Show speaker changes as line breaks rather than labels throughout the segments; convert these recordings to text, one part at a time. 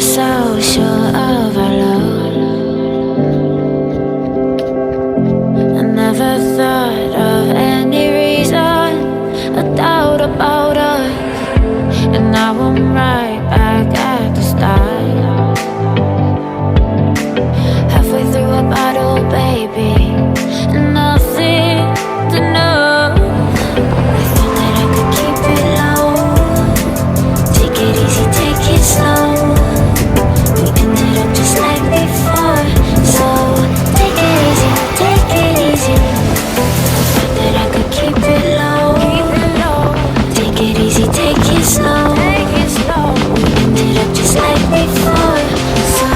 So sure of our love, I never thought of any reason, a doubt about us, and now I'm right back at the start. Halfway through a bottle, baby, and nothing to know. I thought that I could keep it low, take it easy, take it slow. Ended up just like before, so take it easy, take it easy. Thought that I could keep it low, take it easy, take it slow. We ended up just like before, so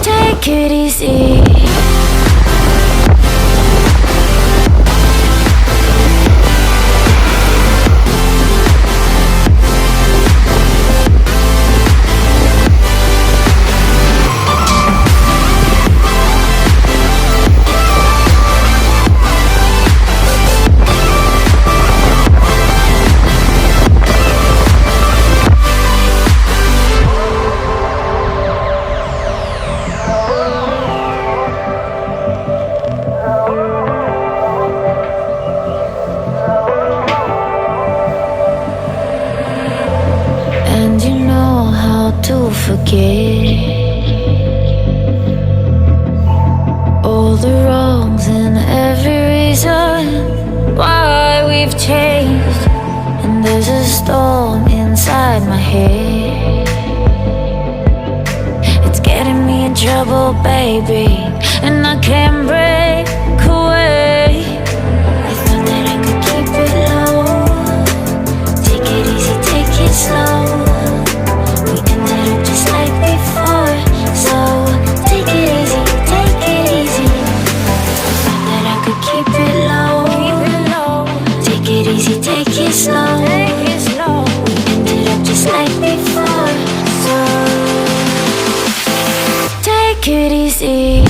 take it easy. And you know how to forget all the wrongs and every reason why we've changed. And there's a storm inside my head, it's getting me in trouble, baby, and I can't break away. I thought that I could keep it low, take it easy, take it slow. We ended up just like before, so take it easy, take it easy. I thought that I could keep it low, take it easy, take it slow. We ended up just like before, so take it easy.